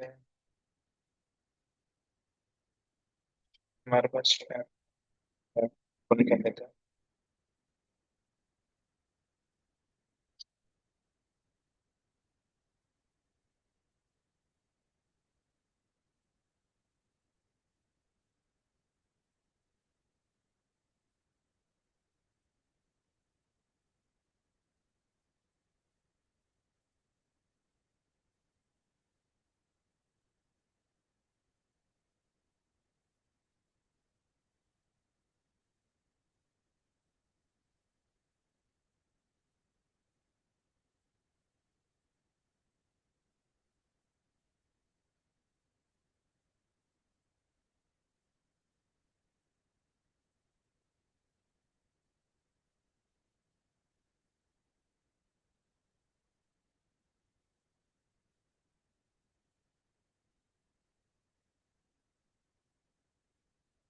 है, हमारे पास खोल कर लेते हैं।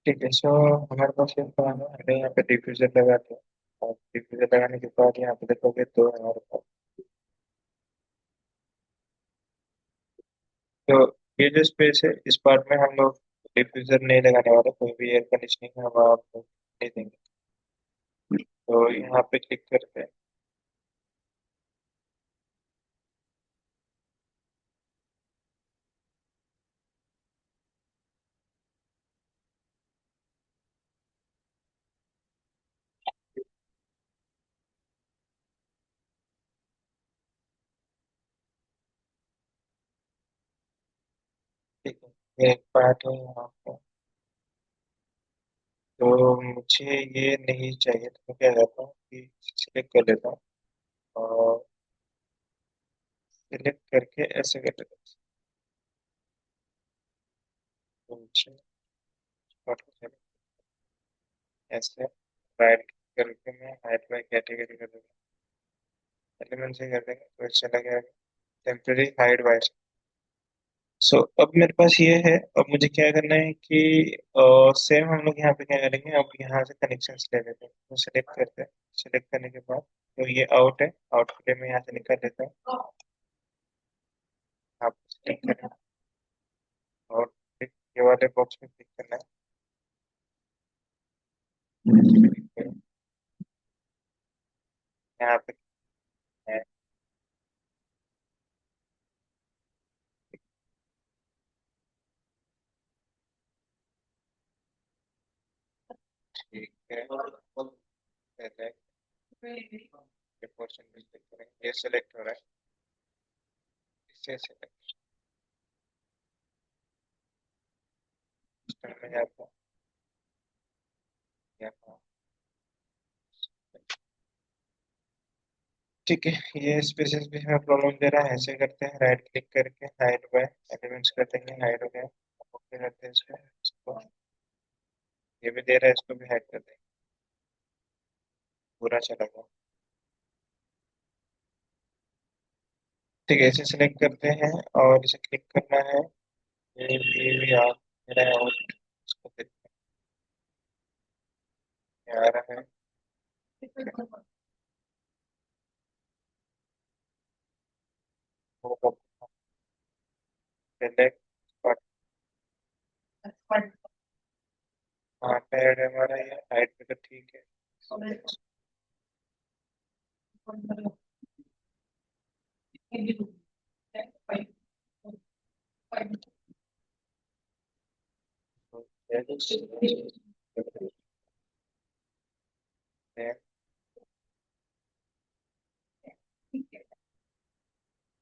ठीक है, सो हमारे पास ये प्लान है, हमें यहाँ पे डिफ्यूजर लगाते हैं। और डिफ्यूजर लगाने के बाद यहाँ पे देखोगे तो हमारे पास, तो ये जो स्पेस है इस पार्ट में हम लोग डिफ्यूजर नहीं लगाने वाले, कोई भी एयर कंडीशनिंग हवा आपको नहीं देंगे। तो यहाँ पे क्लिक करते हैं। ठीक है, ये एक पार्ट है यहाँ पे। तो मुझे ये नहीं चाहिए, तो मैं क्या करता हूँ कि सिलेक्ट कर लेता हूँ और सिलेक्ट करके ऐसे कर लेता हूँ। तो मुझे part को select ऐसे राइट करके मैं हाइड बाय कैटेगरी कर दूंगा। एलिमेंट से कर देंगे तो अच्छा लगेगा। Temporary hide bye. सो अब मेरे पास ये है। अब मुझे क्या करना है कि सेम हम लोग यहाँ पे क्या करेंगे, अब यहाँ से कनेक्शन ले लेते हैं, तो सेलेक्ट करते हैं। सेलेक्ट करने के बाद तो ये आउट है, आउट के लिए मैं यहाँ से निकाल देता हूँ। आप सेलेक्ट करें और ये वाले बॉक्स में क्लिक करना है। यहाँ पे है, ठीक है, पहले ये पोर्शन पे क्लिक करेंगे, ये सेलेक्ट हो रहा है, इसे सेलेक्ट में जाता हूँ यहाँ। ठीक है, ये स्पेसेस भी हमें प्रॉब्लम दे रहा है, ऐसे करते हैं राइट क्लिक करके हाइड बाय एलिमेंट्स कर देंगे, हाइड हो गया। ओके करते हैं इसको, ये भी दे रहा है, इसको भी हाइड कर देंगे, पूरा चला गया। ठीक है, इसे सिलेक्ट करते हैं और इसे क्लिक करना है। ये भी आ मेरा आउट, इसको देखते हैं आ रहा है। वो सेलेक्ट, हाँ पैड है हमारा, ये हाइड पे तो ठीक है।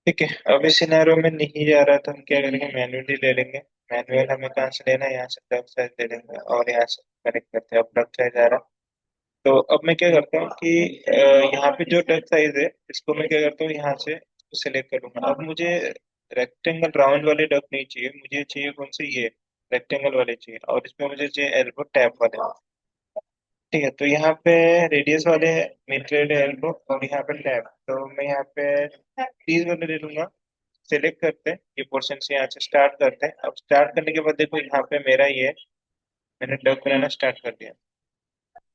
ठीक है, अब इस सिनेरियो में नहीं जा रहा तो हम क्या करेंगे, मैन्युअली ले लेंगे। मैनुअल हमें कहाँ से लेना है, यहाँ से डक साइज ले लेंगे और यहाँ से कनेक्ट करते हैं। अब डक साइज आ रहा है, तो अब मैं क्या करता हूँ कि यहाँ पे जो डक साइज है इसको मैं क्या करता हूँ, यहाँ से सिलेक्ट करूंगा। अब मुझे रेक्टेंगल राउंड वाले डक नहीं चाहिए, मुझे चाहिए कौन से, ये रेक्टेंगल वाले चाहिए, और इसमें मुझे चाहिए एल्बो टैप वाले। ठीक है, तो यहाँ पे रेडियस वाले मिड ग्रेड एल्बो और यहाँ पे टैप, तो मैं यहाँ पे 30 वाले ले लूंगा। सिलेक्ट करते हैं, ये पोर्शन से यहाँ से स्टार्ट करते हैं। अब स्टार्ट करने के बाद देखो यहाँ पे मेरा ये, मैंने डक बनाना स्टार्ट कर दिया।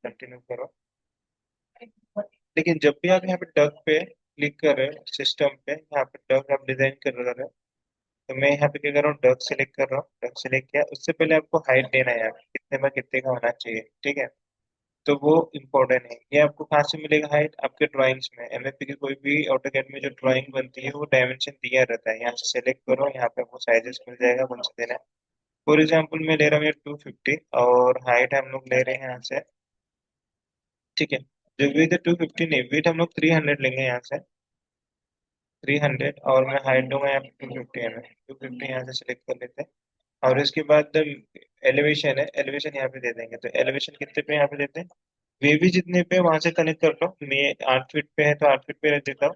कंटिन्यू करो। लेकिन जब भी आप यहाँ पे डक पे क्लिक कर रहे हो, सिस्टम पे यहाँ पे डक आप डिजाइन कर रहे हो, तो मैं यहाँ पे क्या कर रहा हूँ, डक सेलेक्ट कर रहा हूँ, डक सेलेक्ट किया। उससे पहले आपको हाइट देना है, यहाँ पे कितने बाय कितने का होना चाहिए, ठीक है। तो वो इम्पोर्टेंट है। ये आपको कहाँ से मिलेगा हाइट, आपके ड्राइंग्स में। एमएफपी की कोई भी ऑटोकैड में जो ड्राइंग बनती है वो डायमेंशन दिया रहता है, यहाँ से सेलेक्ट करो, यहाँ पे आपको साइजेस मिल जाएगा, कौन सा देना है। फॉर एग्जाम्पल मैं ले रहा हूँ ये 250, और हाइट हम लोग ले रहे हैं यहाँ से, ठीक है। जो विथ 250 नहीं, विथ हम लोग 300 लेंगे यहाँ से, 300। और मैं हाइट दूंगा यहाँ पे 250 है, 250 यहाँ से सिलेक्ट कर लेते हैं। और इसके बाद एलिवेशन है, एलिवेशन यहाँ पे दे देंगे। तो एलिवेशन कितने पे यहाँ पे देते हैं, वे भी जितने पे वहां से कनेक्ट कर लो। मैं 8 फीट पे है तो 8 फीट पे रख देता हूँ।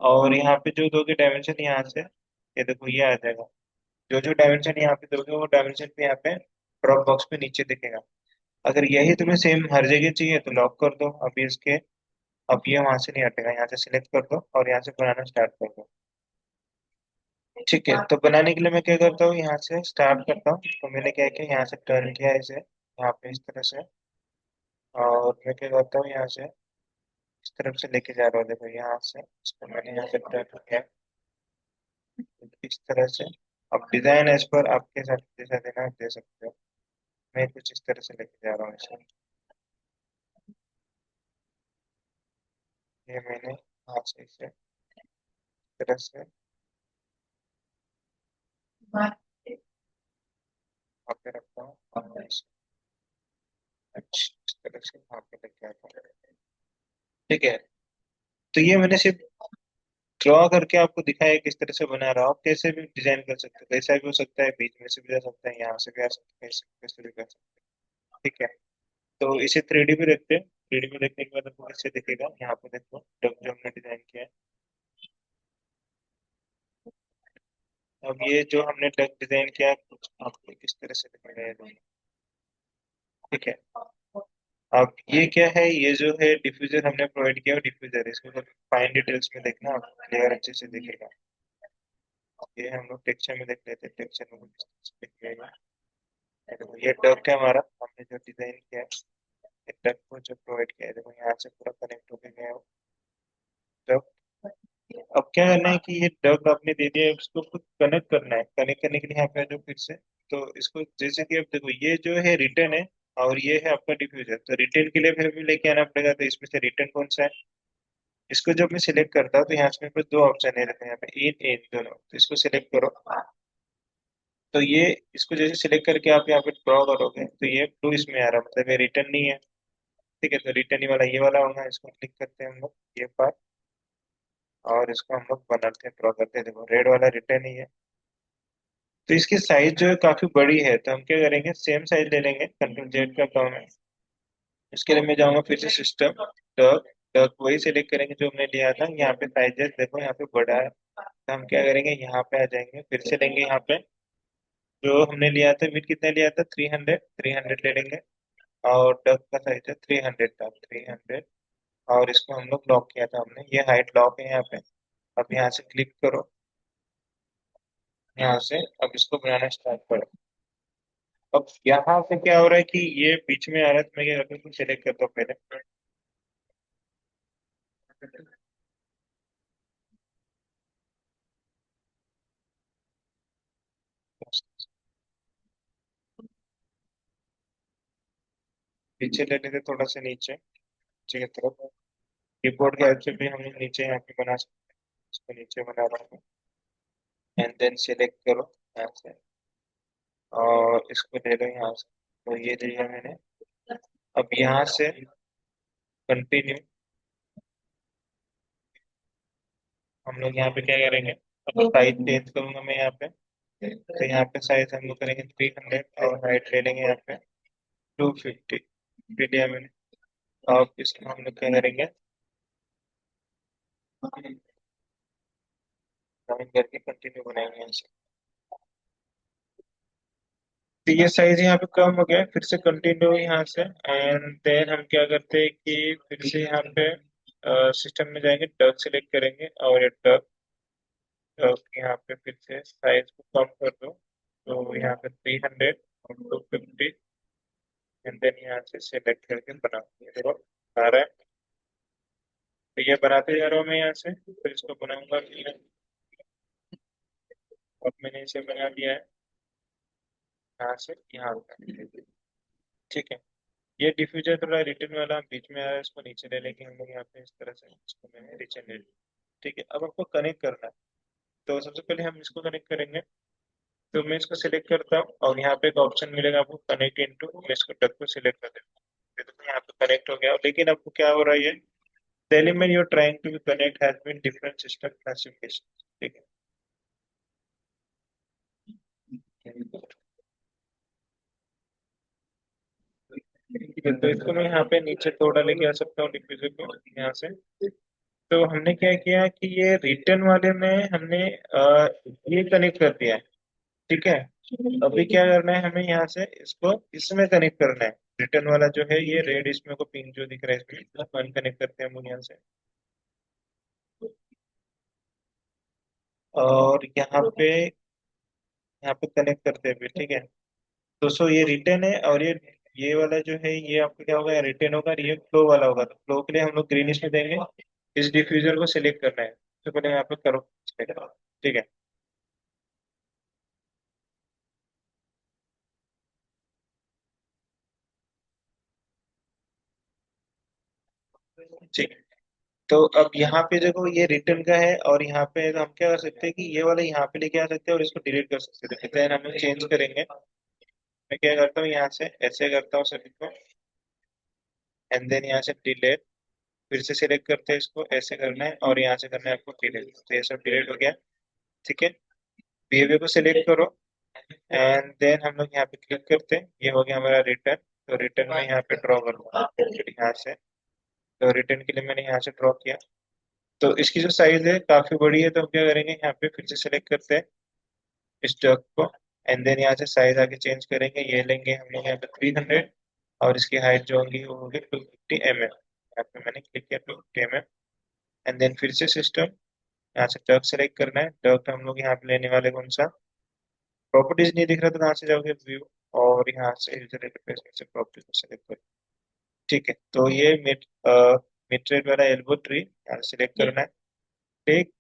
और यहाँ पे जो दोगे डायमेंशन यहाँ से, ये देखो ये आ जाएगा। जो जो डायमेंशन यहाँ पे दोगे वो डायमेंशन पे यहाँ पे ड्रॉप बॉक्स पे नीचे दिखेगा। अगर यही तुम्हें सेम हर जगह चाहिए तो लॉक कर दो अभी इसके। अब ये वहां से नहीं हटेगा, यहाँ से सिलेक्ट कर दो और यहाँ से बनाना स्टार्ट कर दो। ठीक है, तो बनाने के लिए मैं क्या करता हूँ, यहाँ से स्टार्ट करता हूँ। तो मैंने क्या किया, यहाँ से टर्न किया इसे यहाँ पे इस तरह से। और मैं क्या करता हूँ, यहाँ से इस तरफ से लेके जा रहा हूँ, देखो यहाँ से इसको मैंने यहाँ से टर्न किया इस तरह से। अब डिजाइन एज पर आपके साथ जैसा देना आप दे सकते हो। मैं कुछ इस तरह से लेके जा रहा हूँ इसे। ये मैंने यहाँ से इसे इस तरह से वहाँ पे रखता हूँ, और इस तरह से वहाँ पे लेके आता हूँ। ठीक है, तो ये मैंने सिर्फ ड्रॉ करके आपको दिखाया है किस तरह से बना रहा हूँ। आप कैसे भी डिजाइन कर सकते हो, कैसा भी हो सकता है, बीच में से भी जा सकता है, यहाँ से भी आ सकता है, कैसे भी कर सकते हैं, ठीक है। तो इसे 3D में देखते हैं। 3D में देखने के बाद आपको कैसे दिखेगा, यहाँ पे देखो जो हमने डिजाइन किया है। अब ये जो हमने डक डिजाइन किया है, कुछ आपको किस तरह से दिखेगा ये देखो। ठीक है, अब ये क्या है, ये जो है डिफ्यूजर हमने प्रोवाइड किया है, डिफ्यूजर। इसको फाइन डिटेल्स में देखना, आपको क्लियर अच्छे से दिखेगा। ये हम लोग टेक्सचर में देख लेते हैं, टेक्सचर में किस तरह से दिखेगा। ये देखो ये डक है हमारा, हमने जो डिजाइन किया है, ये डक को जो प्रोवाइड किया है, देखो यहाँ से पूरा कनेक्ट होके गया है डक। अब क्या करना है कि ये डक आपने दे दिया है, उसको कुछ कनेक्ट करना है। कनेक्ट करने के लिए यहाँ पे आ जाओ फिर से। तो इसको जैसे कि अब देखो ये जो है रिटर्न है, और ये है आपका डिफ्यूजर। तो रिटर्न के लिए फिर भी लेके आना पड़ेगा, तो इसमें से रिटर्न कौन सा है। इसको जब मैं सिलेक्ट करता हूँ तो यहाँ से मेरे पास दो ऑप्शन है, देखो यहाँ पे इन इन दोनों। तो इसको सिलेक्ट करो। तो ये इसको जैसे सिलेक्ट करके आप यहाँ पे ड्रॉ करोगे तो ये ब्लू इसमें आ रहा है, मतलब ये रिटर्न नहीं है। ठीक है, तो रिटर्न ही वाला ये वाला होगा, इसको क्लिक करते हैं हम लोग ये पार्ट। और इसको हम लोग बनाते हैं, ड्रॉ करते हैं, देखो रेड वाला रिटर्न ही है। तो इसकी साइज जो है काफी बड़ी है, तो हम क्या करेंगे, सेम साइज ले लेंगे, कंट्रोल जेड करता हूँ मैं। इसके लिए मैं जाऊंगा फिर से सिस्टम, डक, डक वही सिलेक्ट करेंगे जो हमने लिया था। यहाँ पे साइजेस देखो यहाँ पे बड़ा है, तो हम क्या करेंगे, यहाँ पे आ जाएंगे, फिर से लेंगे यहाँ पे जो हमने लिया था, विथ कितना लिया था, 300, 300 ले लेंगे। और डक का साइज है 300 था, 300। और इसको हम लोग लॉक किया था हमने, ये हाइट लॉक है यहाँ पे। अब यहाँ से क्लिक करो, यहाँ से अब इसको बनाना स्टार्ट करो। अब यहाँ से क्या हो रहा है कि ये बीच में आ रहा है, तो मैं क्या करता हूँ, सिलेक्ट करता हूँ पहले। पीछे ले लेते थोड़ा सा नीचे, नीचे की तरफ। कीबोर्ड की हेल्प से भी हम लोग नीचे यहाँ पे बना सकते हैं। इसको नीचे बना रहा हूँ, एंड देन सिलेक्ट करो यहाँ से, और इसको ले लो यहाँ से। तो ये लिया मैंने। अब यहाँ से कंटिन्यू, हम लोग यहाँ पे क्या करेंगे, अब साइज चेंज करूंगा मैं यहाँ पे। तो यहाँ पे साइज हम लोग करेंगे 300, और हाइट ले लेंगे यहाँ पे 250, लिया मैंने। अब इसको हम लोग क्या करेंगे, ज्वाइन करके कंटिन्यू बनाएंगे यहाँ से। तो ये साइज यहाँ पे कम हो गया है, फिर से कंटिन्यू यहाँ से। एंड देन हम क्या करते हैं कि फिर से यहाँ पे सिस्टम में जाएंगे, डक सेलेक्ट करेंगे, और ये डक, यहाँ पे फिर से साइज को कम कर दो। तो यहाँ पे 300 और 250, एंड देन यहाँ से सेलेक्ट करके बनाओ, ये देखो आ रहा है। तो ये बनाते जा रहा हूँ मैं यहाँ से, फिर इसको बनाऊंगा। अब मैंने इसे बना दिया है यहाँ से यहाँ तक। ठीक है। ये डिफ्यूजर थोड़ा रिटर्न वाला बीच में आ रहा है, इसको नीचे ले लेंगे हम लोग यहाँ पे इस तरह से, इसको मैंने नीचे ले लिया। ठीक है, अब आपको कनेक्ट करना है। तो सबसे पहले हम इसको कनेक्ट करेंगे। तो मैं इसको सिलेक्ट करता हूँ और यहाँ पे एक ऑप्शन मिलेगा आपको कनेक्ट इनटू, मैं इसको डक को सिलेक्ट कर देता हूँ। तो यहाँ पे कनेक्ट हो गया, लेकिन आपको क्या हो रहा है, ये the element you are trying to connect has been different system classification. ठीक है। ठीक है, तो इसको मैं यहाँ पे नीचे थोड़ा लेके आ सकता हूँ डिफ्यूजर को यहाँ से। तो हमने क्या किया कि ये रिटर्न वाले में हमने ये कनेक्ट कर दिया है। ठीक है। अभी क्या करना है हमें, यहाँ से इसको इसमें कनेक्ट करना है। रिटर्न वाला जो है ये रेड, इसमें को पिंक जो दिख रहा है इसमें वन कनेक्ट करते हैं हम लोग यहाँ से। और यहाँ पे कनेक्ट करते हैं फिर। ठीक है। दोस्तों ये रिटर्न है और ये वाला जो है ये आपको क्या होगा, रिटर्न होगा और ये फ्लो वाला होगा। तो फ्लो के लिए हम लोग ग्रीनिश में देंगे। इस डिफ्यूजर को सिलेक्ट करना है, तो पहले यहाँ पे करो select। ठीक है। ठीक है। तो अब यहाँ पे देखो ये रिटर्न का है, और यहाँ पे हम क्या कर सकते हैं कि ये वाला यहाँ पे लेके आ सकते हैं और इसको डिलीट कर सकते हैं। देन हम लोग चेंज करेंगे। मैं क्या करता हूँ, यहाँ से ऐसे करता हूँ सभी को, एंड देन यहाँ से डिलीट। फिर से सिलेक्ट करते हैं, इसको ऐसे करना है और यहाँ से करना है आपको डिलीट। तो ये सब डिलीट हो गया। ठीक है। बिहेवियर को सिलेक्ट करो, एंड देन हम लोग यहाँ पे क्लिक करते हैं, ये हो गया हमारा रिटर्न। तो रिटर्न में यहाँ पे ड्रॉ करूँगा यहाँ से। तो रिटर्न के लिए मैंने यहाँ से ड्रॉ किया। तो इसकी जो साइज है काफी बड़ी है, तो हम क्या करेंगे, यहाँ पे फिर से सिलेक्ट करते हैं इस डक को, एंड देन यहाँ से साइज आगे चेंज करेंगे। ये लेंगे हम लोग यहाँ पे 300, और इसकी हाइट जो होगी वो होगी 250 mm। यहाँ पे मैंने क्लिक किया 250 mm। एंड देन फिर से सिस्टम, यहाँ से डक सेलेक्ट करना है। डक हम लोग यहाँ पे लेने वाले कौन सा, प्रॉपर्टीज नहीं दिख रहा तो कहाँ से जाओगे, व्यू, और यहाँ से यूजर इंटरफेस में से प्रॉपर्टीज को सेलेक्ट करो। ठीक है। तो ये मिड रेट वाला एल्बो ट्री यहाँ सेलेक्ट करना है। ठीक।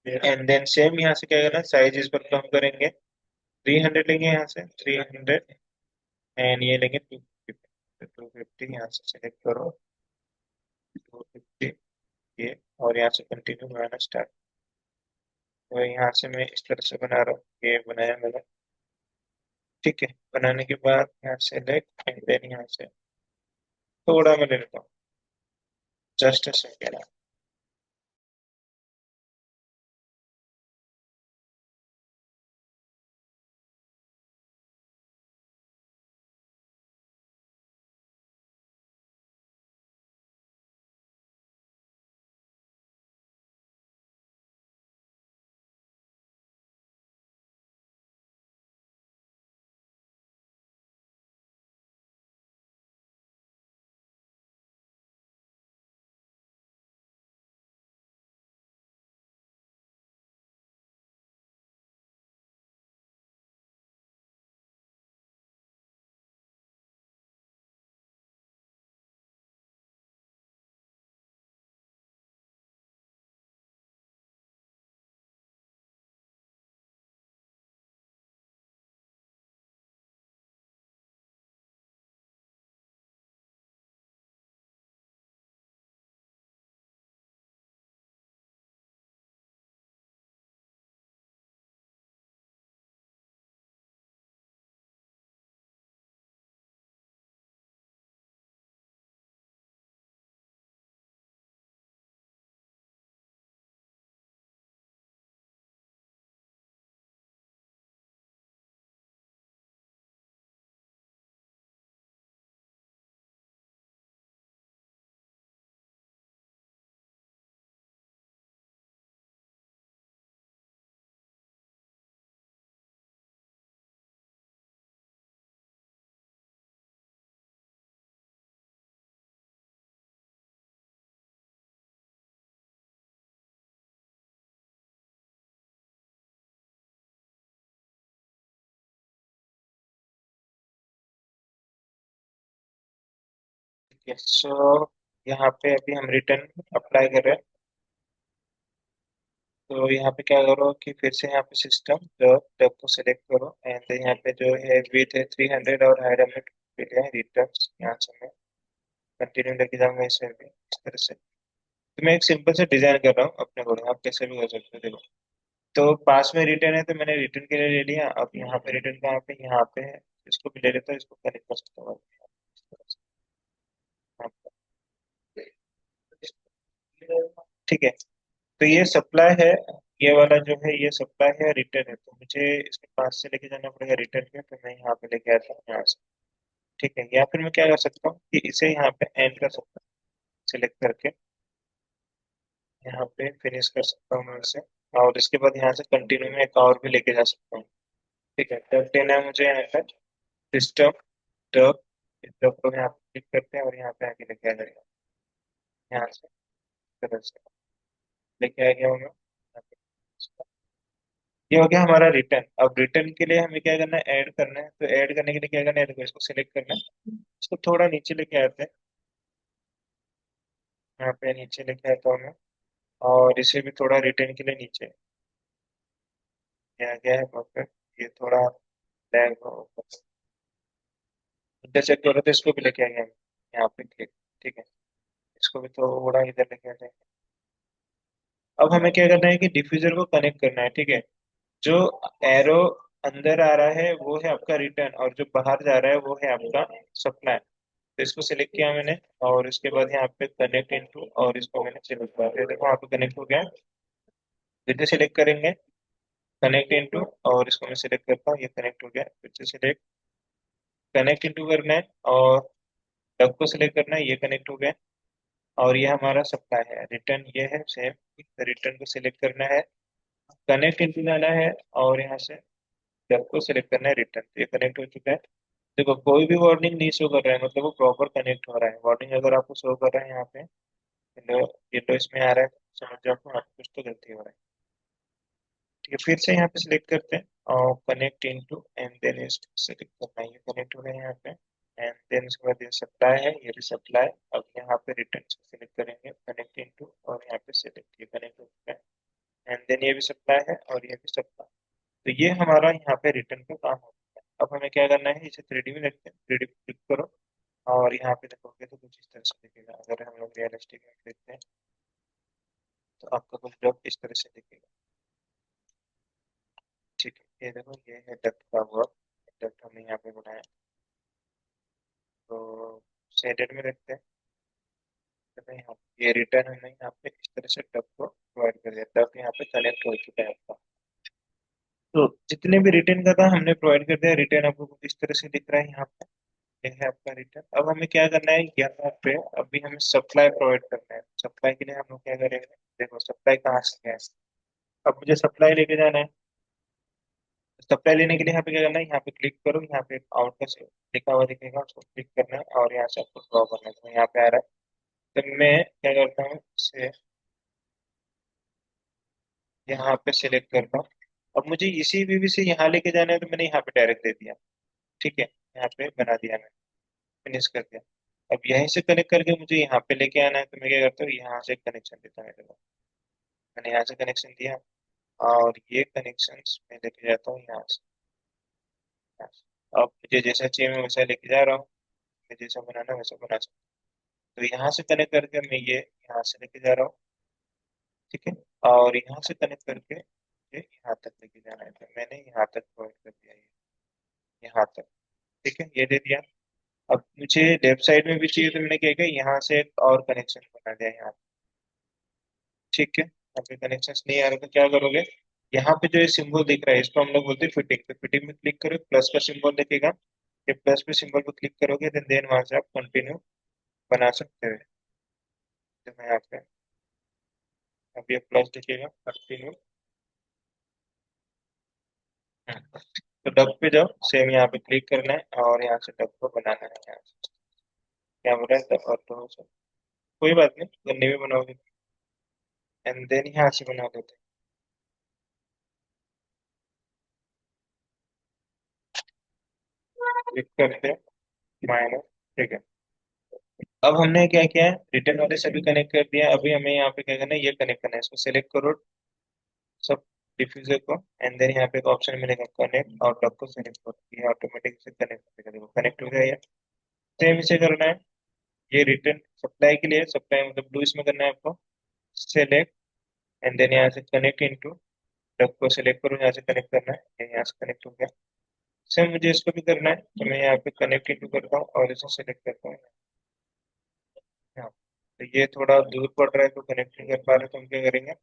एंड देन सेम यहाँ से क्या करना है, साइज इस पर कम करेंगे। 300 लेंगे यहाँ से 300, एंड ये लेंगे 250। 250 यहाँ से सेलेक्ट करो, 250 ये, और यहाँ से कंटिन्यू बनाना स्टार्ट। तो यहाँ से मैं इस तरह से बना रहा हूँ, ये बनाया मैंने। ठीक है। बनाने के बाद यहाँ से सेलेक्ट, एंड देन यहाँ से थोड़ा मैं ले लेता हूँ, जस्ट अ सेकेंड। ठीक है। सो यहाँ पे अभी हम रिटर्न अप्लाई कर रहे हैं। तो यहाँ पे क्या करो कि फिर से यहाँ पे सिस्टम जॉब जॉब को सिलेक्ट करो एंड यहाँ पे जो है विथ है 300 और हाइड लिमिट है रिटर्न। यहाँ से मैं कंटिन्यू लेके जाऊंगा इसे भी इस तरह से। तो मैं एक सिंपल से डिजाइन कर रहा हूँ अपने को, आप कैसे भी कर सकते हो देखो। तो पास में रिटर्न है तो मैंने रिटर्न के लिए ले लिया। अब यहाँ पे रिटर्न कहाँ पे, यहाँ पे है। इसको भी ले लेता हूँ, इसको कनेक्ट कर सकता हूँ इस तरह से। यहाँ पे। ठीक है। तो ये सप्लाई है, ये वाला जो है ये सप्लाई है, रिटर्न है। तो मुझे इसके पास से लेके जाना पड़ेगा रिटर्न के, तो मैं यहाँ पे लेके आता हूँ यहाँ से। ठीक है, या फिर मैं क्या कर सकता हूँ कि इसे यहाँ पे एंड कर सकता हूँ, सिलेक्ट करके यहाँ पे फिनिश कर सकता हूँ मैं इसे। और इसके बाद यहाँ से कंटिन्यू में एक और भी लेके जा सकता हूँ। ठीक है, टब देना है मुझे यहाँ पे, सिस्टम टब। इस टब को यहाँ पे क्लिक करते हैं और यहाँ पे आके लेके आ जाएगा यहाँ से इस तरह से। लेके आ गया हूँ मैं यहाँ पे। ये हो गया हमारा रिटर्न। अब रिटर्न के लिए हमें क्या करना है, ऐड करना है। तो ऐड करने के लिए क्या करना है, देखो इसको सिलेक्ट करना है, इसको थोड़ा नीचे लेके आते हैं। यहाँ पे नीचे लेके आता हूँ मैं, और इसे भी थोड़ा रिटर्न के लिए नीचे। ये आ गया है परफेक्ट। ये थोड़ा लैग हो, इधर चेक करो तो इसको भी लेके आएंगे हम यहाँ पे क्लिक। ठीक है, इसको भी थोड़ा इधर लेके आ जाएंगे। अब हमें क्या करना है कि डिफ्यूजर को कनेक्ट करना है। ठीक है, जो एरो अंदर आ रहा है वो है आपका रिटर्न, और जो बाहर जा रहा है वो है आपका सप्लाई। तो इसको सिलेक्ट किया मैंने, और इसके बाद यहाँ पे कनेक्ट इनटू, और इसको मैंने सिलेक्ट किया, फिर देखो यहाँ पे कनेक्ट हो गया। फिर से सिलेक्ट करेंगे कनेक्ट इनटू, और इसको मैं सिलेक्ट करता हूँ, ये कनेक्ट हो गया। फिर से सिलेक्ट कनेक्ट इनटू करना है, और डब को सिलेक्ट करना है, ये कनेक्ट हो गया। और ये हमारा सप्लाई है। रिटर्न ये है सेम, रिटर्न को सिलेक्ट करना है, कनेक्ट इनटू जाना है, और यहाँ से डब को सिलेक्ट करना है रिटर्न। ये कनेक्ट हो चुका है। देखो कोई भी वार्निंग नहीं शो कर रहा है, मतलब वो प्रॉपर कनेक्ट हो रहा है। वार्निंग अगर आपको शो कर रहा है यहाँ पे, येलो येलो इसमें आ रहा है, तो समझ जाओ आपको कुछ तो गलती हो रहा है। ठीक है, फिर से यहाँ पे सिलेक्ट करते हैं और कनेक्ट इनटू, एंड देन इसको सिलेक्ट करना है, ये कनेक्ट हो गया यहाँ पे। एंड देन इसके बाद ये सप्लाई है, ये भी सप्लाई। अब यहाँ पे रिटर्न से सिलेक्ट करेंगे कनेक्ट इनटू, और यहाँ पे सिलेक्ट, ये कनेक्ट हो चुका है। एंड देन ये भी सप्लाई है और ये भी सप्लाई। तो ये हमारा यहाँ पे रिटर्न का काम होता है। अब हमें क्या करना है, इसे 3D में देखते हैं। 3D पे क्लिक करो, और यहाँ पे देखोगे तो कुछ इस तरह से दिखेगा। अगर हम लोग रियलिस्टिक में देखते हैं तो आपका कुछ डक इस तरह से दिखेगा। ठीक है, ये देखो ये है डक का वर्क। डक हमने यहाँ पे बनाया। तो शेडेड में देखते हैं। तो मैं यहाँ ये रिटर्न हमने यहाँ पे इस तरह से डक को प्रोवाइड कर दिया। डक यहाँ पे कनेक्ट हो चुका है आपका। तो जितने भी रिटर्न का था हमने प्रोवाइड कर दिया। रिटर्न आपको कुछ इस तरह से दिख रहा है यहाँ पे। ये है आपका रिटर्न। अब हमें क्या करना है, यहाँ पे अभी हमें सप्लाई प्रोवाइड करना है। सप्लाई के लिए हम लोग क्या करेंगे, देखो सप्लाई कहाँ से है। अब मुझे सप्लाई लेके जाना है। सप्लाई लेने के लिए यहाँ पे क्या करना है, यहाँ पे क्लिक करो, यहाँ पे आउट का लिखा हुआ दिखेगा, उसको क्लिक करना है, और यहाँ से आपको ड्रॉ करना है। तो यहाँ पे आ रहा है, तो मैं क्या करता हूँ, इसे यहाँ पे सिलेक्ट करता हूँ। अब मुझे इसी व्यू से यहाँ लेके जाना है, तो मैंने यहाँ पे डायरेक्ट दे दिया। ठीक है, यहाँ पे बना दिया मैंने, फिनिश कर दिया। अब यहीं से कनेक्ट करके मुझे यहाँ पे लेके आना है, तो मैं क्या करता हूँ, यहाँ से कनेक्शन देता हूँ। देखो मैंने यहाँ से कनेक्शन दिया, और ये कनेक्शन मैं लेके जाता हूँ यहाँ से। यहाँ से। अब मुझे जैसा चाहिए मैं वैसा लेके जा रहा हूँ। मुझे जैसा बनाना है वैसा बना सकता हूँ। तो यहाँ से कनेक्ट करके मैं ये यहाँ से लेके जा रहा हूँ। ठीक है, और यहाँ से कनेक्ट करके ये यहाँ तक लेके जाना है, तो मैंने यहाँ तक प्रोवाइड कर दिया, ये यहाँ तक। ठीक है, ये दे दिया। अब मुझे लेफ्ट साइड में भी चाहिए, तो मैंने क्या किया, यहाँ से एक और कनेक्शन बना दिया यहाँ। ठीक है, अगर कनेक्शन नहीं आ रहा तो क्या करोगे, यहाँ पे जो ये सिंबल दिख रहा है इसको हम लोग बोलते हैं फिटिंग। तो फिटिंग में क्लिक करो, प्लस का सिंबल दिखेगा। ये प्लस पे सिंबल पे क्लिक करोगे, देन वहां से आप कंटिन्यू बना सकते हो। तो मैं यहाँ पे अब ये प्लस दिखेगा, कंटिन्यू। तो डक पे जाओ, सेम यहाँ पे क्लिक करना है, और यहाँ से डक को बनाना है। यहाँ से क्या बोला है, डक ऑटो से कोई बात नहीं, गन्ने में बनाओगे। एंड देन यहाँ से बना देते हैं, क्लिक करते हैं माइनस। ठीक है, अब हमने क्या किया है, रिटर्न वाले से भी कनेक्ट कर दिया। अभी हमें यहाँ पे क्या करना है, ये कनेक्ट करना है। इसको सिलेक्ट करो, सब डिफ्यूजर को, एंड देन यहाँ पे एक ऑप्शन मिलेगा कनेक्ट, और डक को सेलेक्ट करो, ये ऑटोमेटिक से कनेक्ट हो जाएगा। देखो कनेक्ट हो गया ये। सेम इसे करना है, ये रिटर्न सप्लाई के लिए, सप्लाई मतलब डू इसमें करना है आपको सेलेक्ट, एंड देन यहाँ से कनेक्ट इनटू, डक को सेलेक्ट करो, यहाँ से कनेक्ट करना है, ये यहाँ से कनेक्ट हो गया। सेम मुझे इसको भी करना है, तो मैं यहाँ पे कनेक्ट इनटू करता हूँ और इसे सेलेक्ट करता हूँ यहाँ। तो ये थोड़ा दूर पड़ रहा है तो कनेक्ट नहीं कर पा रहे, तो हम क्या करेंगे,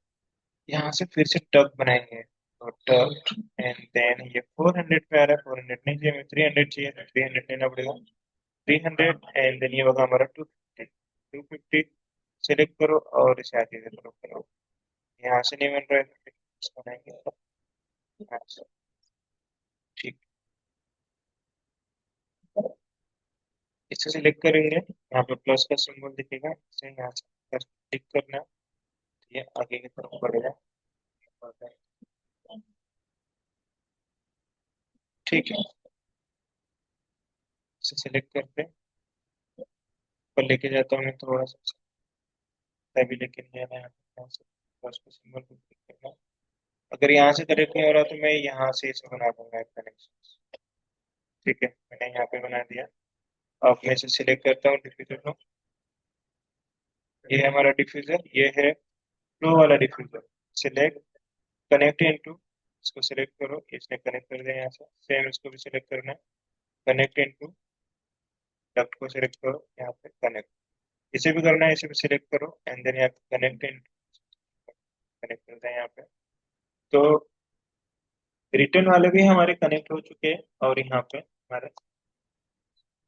यहाँ से फिर से टग बनाएंगे, तो टग, एंड देन ये 400 पे आ रहा है, 400 नहीं चाहिए, हमें 300 चाहिए, तो 300 लेना पड़ेगा, 300, एंड देन ये होगा हमारा 250, 250 सेलेक्ट करो और इसे आगे की तरफ करो। यहाँ से नहीं बन रहा है तो फिर इसको बनाएंगे यहाँ से। ठीक, इसे सिलेक्ट करेंगे, यहाँ पे प्लस का सिंबल दिखेगा, इसे यहाँ से क्लिक करना है, ये आगे की तरफ बढ़ेगा। ठीक है, इसे सिलेक्ट करके ऊपर लेके जाता हूँ मैं थोड़ा सा, भी लेके नहीं आना है यहाँ पे, यहाँ से प्लस का सिंबल को क्लिक करना है। अगर यहाँ से कनेक्ट नहीं हो रहा तो मैं यहाँ से इसे बना दूंगा कनेक्शन। ठीक है, मैंने यहाँ पे बना दिया। अब मैं इसे सिलेक्ट करता हूँ डिफ्यूजर को, ये है हमारा डिफ्यूजर, ये है फ्लो वाला डिफ्यूजर। सिलेक्ट, कनेक्ट इनटू, इसको सिलेक्ट करो, इसने कनेक्ट कर दिया यहाँ से। सेम इसको भी सिलेक्ट करना है, कनेक्ट इनटू, डक्ट को सिलेक्ट करो, यहाँ पे कनेक्ट, इसे भी करना है, इसे भी सिलेक्ट करो, एंड देन यहाँ पे कनेक्ट इनटू, कनेक्ट करते हैं यहाँ पे। तो रिटर्न वाले भी हमारे कनेक्ट हो चुके हैं, और यहाँ पे हमारे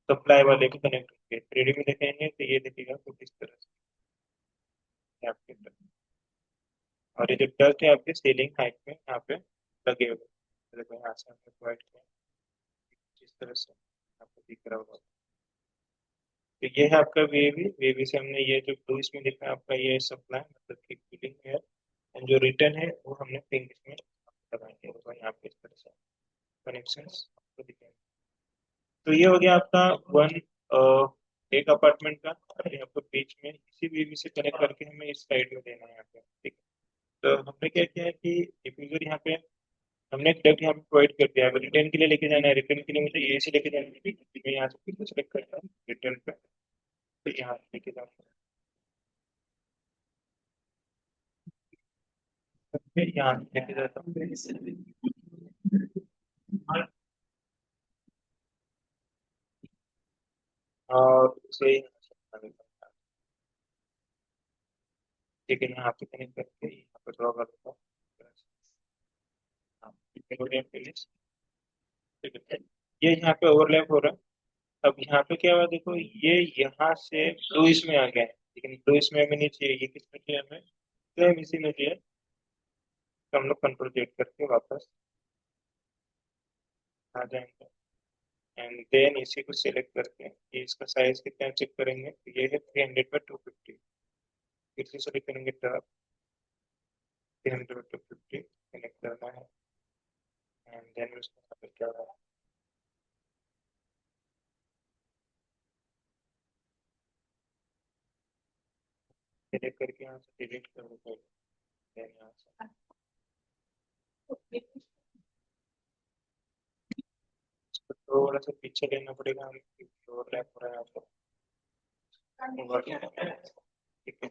सप्लाई वाले भी कनेक्ट हो चुके हैं। 3D में देखेंगे तो ये दिखेगा कुछ इस तरह से आपके अंदर। और ये जो डस्ट है आपके सीलिंग हाइट में यहाँ पे लगे हुए हैं। देखो यहाँ से हमने प्रोवाइड किया जिस तरह से आपको दिख रहा होगा। तो ये है आपका वेवी, वेवी से हमने ये जो ब्लू इसमें दिखा है आपका, ये सप्लाई मतलब कि कूलिंग है, एंड जो रिटर्न है वो हमने पिंक इसमें लगाएंगे, तो यहाँ पे इस तरह से कनेक्शंस आपको दिखेंगे। तो ये हो गया आपका वन, एक अपार्टमेंट का, और यहाँ पे बीच में इसी वेवी से कनेक्ट करके हमें इस साइड में देना है यहाँ पे। ठीक है, तो हमने क्या किया है कि डिफ्यूजर यहाँ पे हमने एक डक्ट यहाँ पे प्रोवाइड कर दिया है। रिटर्न के लिए लेके जाना है, रिटर्न के लिए मुझे ये से लेके जाना है, मैं यहाँ से फिर से सेलेक्ट करता हूँ रिटर्न पे, तो यहाँ से लेके जाऊँगा, फिर यहाँ से लेके जाता हूँ और उसे यहाँ से बना देता हूँ। ठीक है, यहाँ पे कनेक्ट करके यहाँ पे ड्रॉ कर देता हूँ। हाँ, ठीक है, बढ़िया फिनिश। ठीक है, ये यहाँ पे ओवरलैप हो रहा है। अब यहाँ पे क्या हुआ देखो, ये यहाँ से ब्लू इसमें आ गया है, लेकिन ब्लू इसमें हमें नहीं चाहिए, ये किसमें चाहिए हमें, सेम इसी में चाहिए। तो हम लोग कंट्रोल जेड करके वापस आ जाएंगे, एंड देन इसी को सिलेक्ट करके ये इसका साइज कितना चेक करेंगे, तो ये है 300 बाई 250। फिर से सेलेक्ट करेंगे टर्म, 300 बाई 250 कनेक्ट करना है, एंड देन उसको यहाँ पे क्या है, सिलेक्ट करके यहाँ से डिलीट कर देते हैं। देन यहाँ से इसको थोड़ा सा पीछे लेना पड़ेगा हमें, ओवरलैप हो रहा है आपको, ओवरलैप। ठीक है,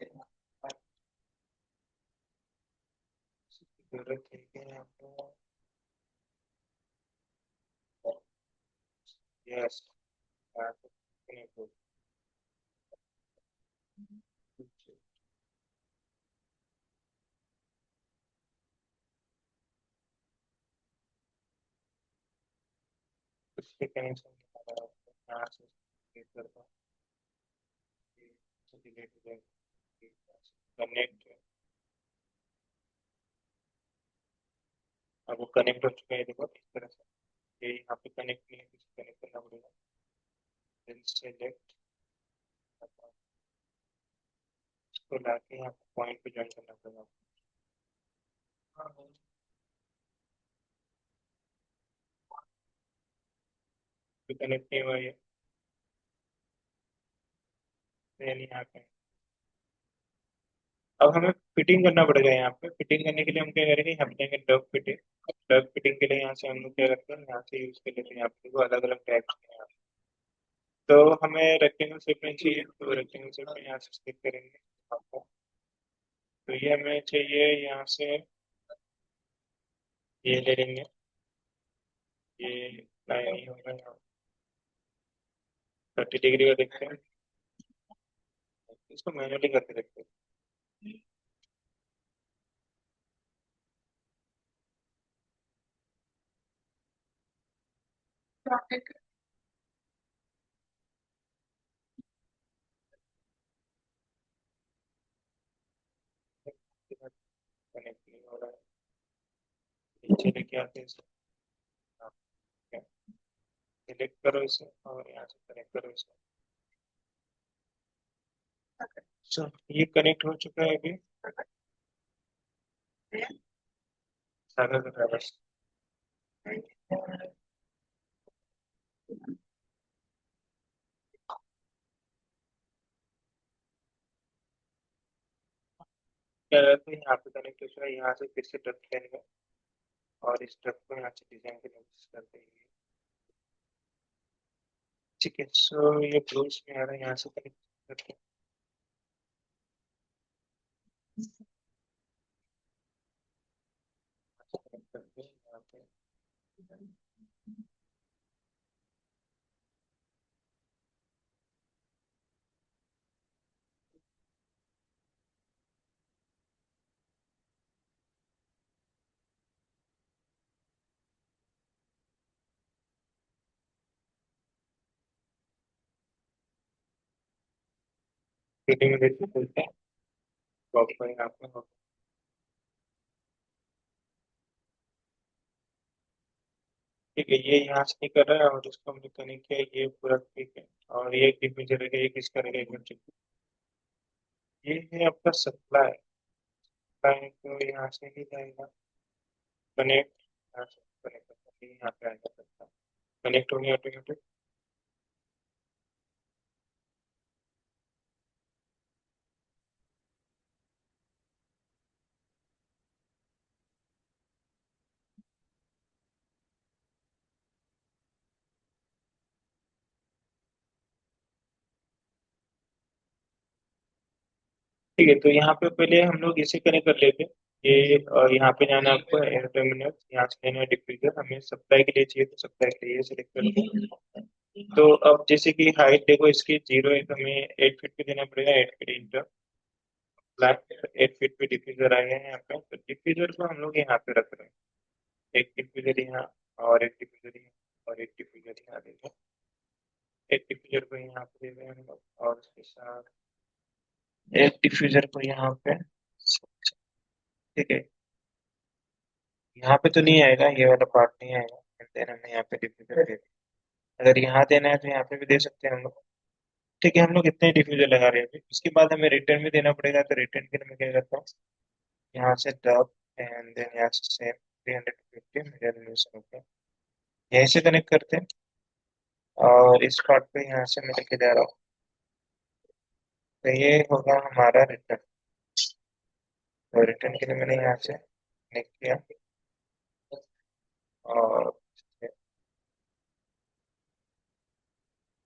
जरूरत है आपको, यस, उसके कनेक्शन यहाँ से डिलीट करता हूँ, डिलीट हो जाएगा, कनेक्ट। अब वो कनेक्ट हो चुका है, देखो इस तरह से, ये यहाँ पे कनेक्ट नहीं है, तो कनेक्ट करना पड़ेगा, देन सेलेक्ट, इसको लाके यहाँ पॉइंट पे ज्वाइन करना पड़ेगा। तो कनेक्ट नहीं हुआ ये, देन यहाँ पे अब हमें फिटिंग करना पड़ेगा। यहाँ पे फिटिंग करने के लिए हम क्या करेंगे, यहाँ पे जाएंगे डग फिटिंग। डग फिटिंग के लिए यहाँ से हम लोग क्या करते हैं, यहाँ से यूज कर लेते हैं। यहाँ पे देखो अलग अलग टाइप के हैं। तो हमें रेक्टेंगल शेप में चाहिए, तो रेक्टेंगल शेप में यहाँ से क्लिक करेंगे आपको। तो ये हमें चाहिए यहाँ से, ये ले लेंगे। ये लाइन ही होगा यहाँ, 30 डिग्री का देखते हैं। इसको मैनुअली करके देखते हैं। कनेक्ट नहीं हो रहा है। नीचे लेके आते हैं इसको। सिलेक्ट करो इसे और यहाँ से कनेक्ट करो इसको। चलो ये कनेक्ट हो चुका है अभी। सारा का बस। क्या रहता है, यहाँ पे कनेक्ट हो चुका है। यहाँ से फिर से डक लेंगे और इस डक को यहाँ से डिजाइन के लिए कर देंगे। ठीक है, सो ये ब्लूज में आ रहा है, यहाँ से कनेक्ट करके connect करके यहाँ पे फिटिंग में देखते चलते हैं। बॉक्स में यहाँ पे हो। ठीक है, ये यहाँ से नहीं कर रहा है और इसको हमने कनेक्ट किया, ये पूरा ठीक है। और ये एक डिफयूजर है, ये किस करेगा एक मिनट। ये है आपका सप्लाई। सप्लाई तो यहाँ से ही जाएगा कनेक्ट। यहाँ से कनेक्ट करके यहाँ पे आएगा, कनेक्ट हो गया ऑटोमेटिक। ठीक है, तो यहाँ पे पहले हम लोग इसे कनेक्ट कर लेते हैं। ये यहाँ पे जाना है आपको एयर टर्मिनल, यहाँ से लेना है डिफ्यूजर। हमें सप्लाई के लिए चाहिए, तो सप्लाई के लिए ये सिलेक्ट करते हैं। तो अब जैसे कि हाइट देखो इसकी 0 है, तो हमें 8 फीट पे देना पड़ेगा। 8 फीट इंटर फ्लैट, 8 फीट पे डिफ्यूजर आ गया है यहाँ पे। तो डिफ्यूजर को हम लोग यहाँ पे रख रहे हैं। एक डिफ्यूजर यहाँ और एक डिफ्यूजर यहाँ और एक डिफ्यूजर यहाँ देंगे। एक डिफ्यूजर को यहाँ पे दे रहे हैं हम लोग, और उसके साथ एक डिफ्यूजर को यहाँ पे। ठीक है, यहाँ पे तो नहीं आएगा, ये वाला पार्ट नहीं आएगा। देन हमें यहाँ पे डिफ्यूजर दे दें। अगर यहाँ देना है तो यहाँ पे भी दे सकते हैं हम लोग। ठीक है, हम लोग इतने डिफ्यूजर लगा रहे हैं अभी। उसके बाद हमें रिटर्न भी देना पड़ेगा, तो रिटर्न के लिए मैं क्या करता हूँ, यहाँ से डब एंड देन यहाँ से सेम 350 मिलियन होते हैं। यहीं से कनेक्ट करते हैं और इस पार्ट पे यहाँ से मैं लेके जा रहा हूँ। तो ये होगा हमारा रिटर्न। तो रिटर्न के लिए मैंने यहाँ से कनेक्ट किया और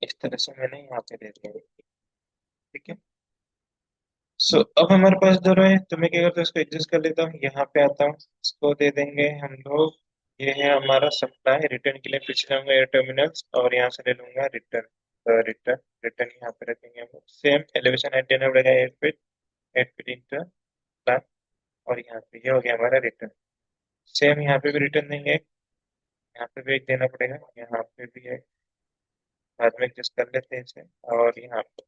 इस तरह से मैंने यहाँ पे दे दिया। ठीक है, सो अब हमारे पास दोनों है, तो मैं क्या करता हूँ, इसको एडजस्ट कर लेता हूँ। यहाँ पे आता हूँ, इसको दे देंगे हम लोग। ये है हमारा सप्लाई। रिटर्न के लिए पीछे जाऊंगा एयर टर्मिनल्स और यहाँ से ले लूंगा रिटर्न। रिटर्न रिटर्न यहाँ पे रखेंगे हम लोग। सेम एलिवेशन हाइट देना पड़ेगा 8 फीट। 8 feet inter plan. और यहाँ पे ये हो गया हमारा रिटर्न। सेम यहाँ पे भी रिटर्न देंगे। यहाँ पे भी एक देना पड़ेगा, यहाँ पे भी एक। बाद में एडजस्ट कर लेते हैं इसे। और यहाँ पे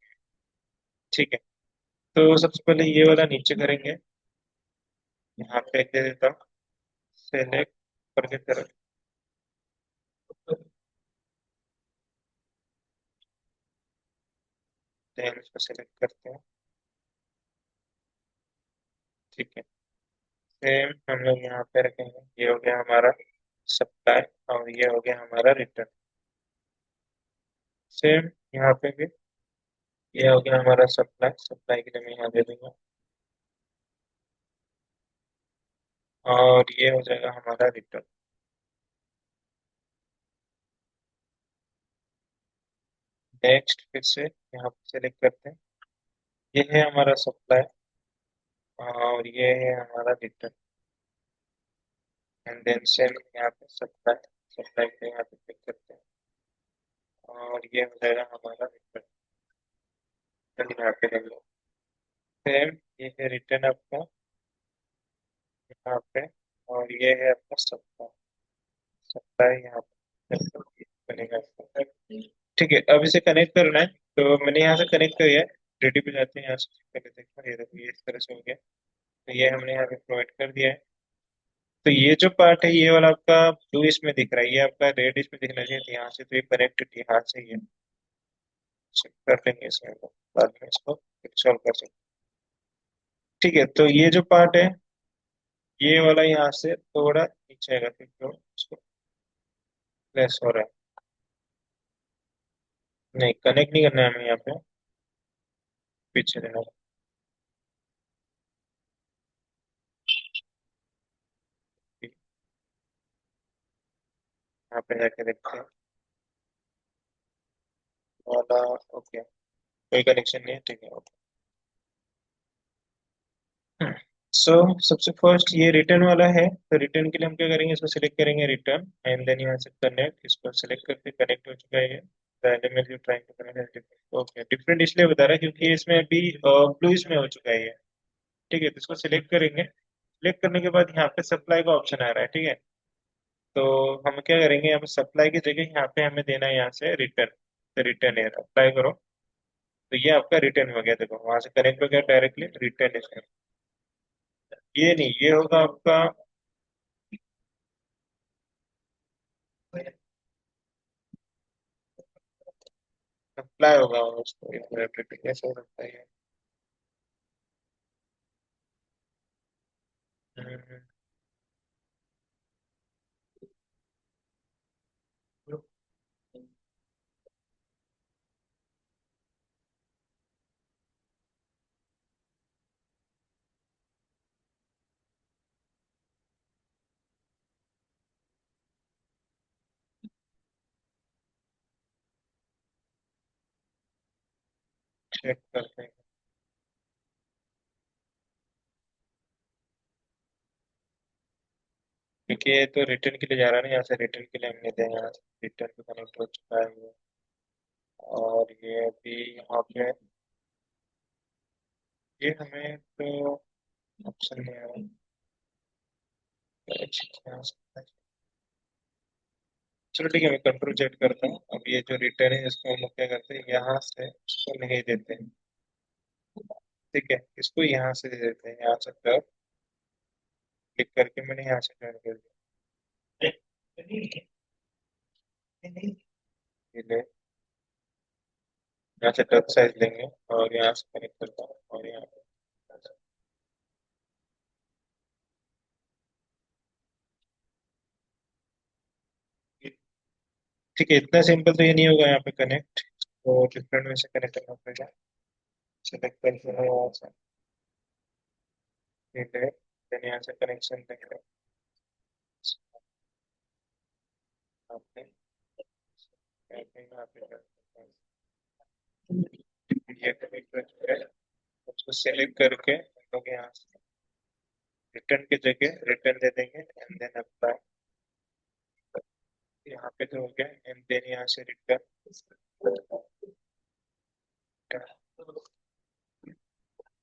ठीक है, तो सबसे पहले ये वाला नीचे करेंगे। यहाँ पे एक दे देता हूँ, सेलेक्ट करके तरफ। देन इसको सेलेक्ट करते हैं। ठीक है, सेम हम लोग यहाँ पे रखेंगे। ये हो गया हमारा सप्लाई और ये हो गया हमारा रिटर्न। सेम यहाँ पे भी ये हो गया हमारा सप्लाई। सप्लाई के लिए मैं यहाँ दे दूंगा और ये हो जाएगा हमारा रिटर्न। नेक्स्ट फिर से यहाँ पे सेलेक्ट करते हैं। ये है हमारा सप्लाई और ये है हमारा रिटर्न। एंड देन सेम यहाँ पे सप्लाई, सप्लाई पे यहाँ पे क्लिक करते हैं और ये हो जाएगा हमारा रिटर्न। यहाँ पे ले लो। सेम ये है रिटर्न आपका यहाँ पे, और ये है आपका सप्लाई। सप्लाई यहाँ पे बनेगा इसका। ठीक है, अब इसे कनेक्ट करना है। तो मैंने यहाँ से कनेक्ट कर दिया है। रेडी पे जाते हैं, यहाँ से पहले देखो, ये देखो ये इस तरह से हो गया। तो ये हमने यहाँ पे प्रोवाइड कर दिया है। तो ये जो पार्ट है ये वाला आपका ब्लू इसमें दिख रहा है, ये आपका रेड इसमें दिखना चाहिए। तो यहाँ से तो ये कनेक्टेड यहाँ से ही है। चेक कर लेंगे इसमें तो बाद में इसको सॉल्व कर सकते हैं। ठीक है, तो ये जो पार्ट है ये वाला यहाँ से थोड़ा नीचे आएगा क्योंकि इसको लेस हो रहा है। नहीं, कनेक्ट नहीं करना है हमें यहाँ पे, पीछे रहना है। यहाँ पे जाके देखते हैं वाला। ओके, कोई कनेक्शन नहीं है, ठीक है ओके। सो सबसे फर्स्ट ये रिटर्न वाला है। तो रिटर्न के लिए हम क्या करेंगे, इसको सिलेक्ट करेंगे रिटर्न, एंड देन यहाँ से कनेक्ट, इसको सिलेक्ट करके कनेक्ट हो चुका है ये। Trying to connect. Okay, different इसलिए बता रहा है क्योंकि इसमें अभी ब्लू इसमें हो चुका है ये। ठीक है, तो इसको सिलेक्ट करेंगे। सिलेक्ट करने के बाद यहाँ पे सप्लाई का ऑप्शन आ रहा है, ठीक है। तो हम क्या करेंगे, यहाँ पे सप्लाई की जगह यहाँ पे हमें देना है यहाँ से रिटर्न। तो रिटर्न है, अप्लाई करो। तो ये आपका रिटर्न हो गया, देखो वहां से कनेक्ट हो गया डायरेक्टली रिटर्न है। ये नहीं, ये होगा आपका अप्लाई होगा उसको, एक मिनट रिपीट कैसे हो सकता है ये? चेक करते हैं, क्योंकि ये तो रिटर्न के लिए जा रहा है ना, यहाँ से रिटर्न के लिए हमने दिया, यहाँ से रिटर्न पे कनेक्ट हो चुका है ये। और ये अभी यहाँ पे ये हमें तो ऑप्शन नहीं आ रहा। यहाँ से- चलो ठीक है, मैं कंट्रोल चेक करता हूँ। अब ये जो रिटर्न है इसको हम लोग क्या करते हैं, यहाँ से इसको नहीं देते हैं। ठीक है, इसको यहाँ से दे देते हैं, यहाँ से क्लिक करके मैंने यहाँ से ज्वाइन कर दिया। ये ले, यहाँ से टच साइज लेंगे और यहाँ से कनेक्ट करता हूँ और यहाँ पे। ठीक है, इतना सिंपल तो ये नहीं होगा यहाँ पे कनेक्ट, तो डिफरेंट में से कनेक्ट करना पड़ेगा। सेलेक्ट करके है यहाँ से, ठीक है, फिर यहाँ से कनेक्शन देंगे आपने, यहाँ पे ये कनेक्ट कर चुका है। उसको सेलेक्ट करके हम लोग यहाँ से रिटर्न की जगह रिटर्न दे देंगे, एंड देन अप्लाई। यहाँ पे तो हो गया, एंड देन यहाँ से रिटर्न।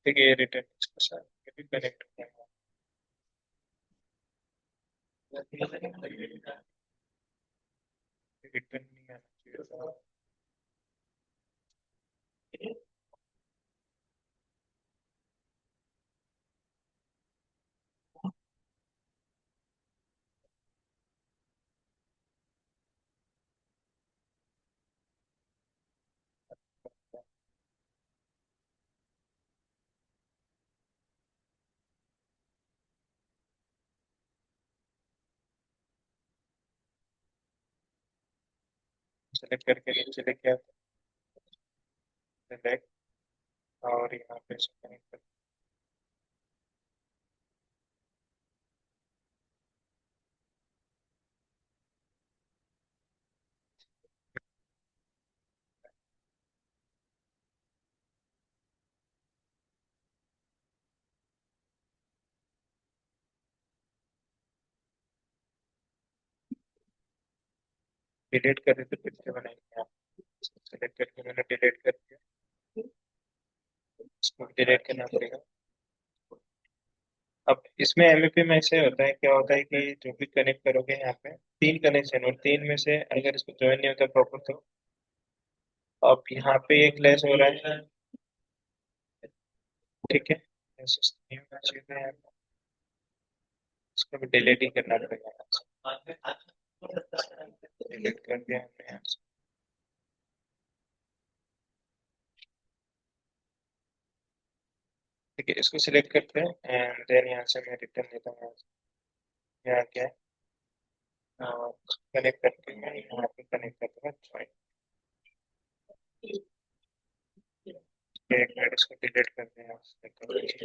ठीक है, ये रिटर्न इसके साथ ये भी कनेक्ट हो गया। रिटर्न नहीं आना चाहिए। सेलेक्ट करके नीचे लेके आते हैं, सेलेक्ट, और यहाँ पे से कनेक्ट डिलीट कर रहे थे फिर से बनाएंगे। आप सेलेक्ट करके मैंने डिलीट कर दिया, इसको डिलीट करना पड़ेगा। अब इसमें एमईपी में ऐसे होता है, क्या होता है कि जो भी कनेक्ट करोगे यहाँ पे तीन कनेक्शन, और तीन में से अगर इसको ज्वाइन नहीं होता प्रॉपर तो अब यहाँ पे एक लेस हो रहा है। ठीक है, ऐसे नहीं होना चाहिए यहाँ पे। इसको भी डिलीट ही करना पड़ेगा यहाँ से। डिलीट कर दिया हमने यहाँ से। ठीक है, इसको सिलेक्ट करते हैं एंड देन यहाँ से मैं रिटर्न देता हूँ। यहाँ क्या है, कनेक्ट करके मैं यहाँ पे कनेक्ट करता हूँ ज्वाइन। एक मिनट, इसको डिलीट करते हैं यहाँ से। डिलीट,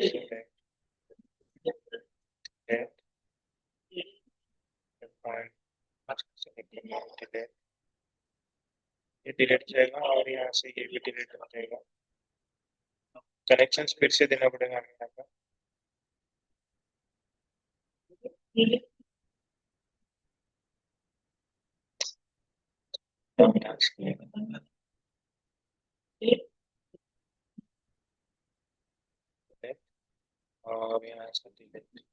ये डिलीट जाएगा और यहाँ से ये भी डिलीट हो जाएगा। कनेक्शन फिर से देना पड़ेगा हमें यहाँ पर। यहाँ से और यहाँ से डिलीट।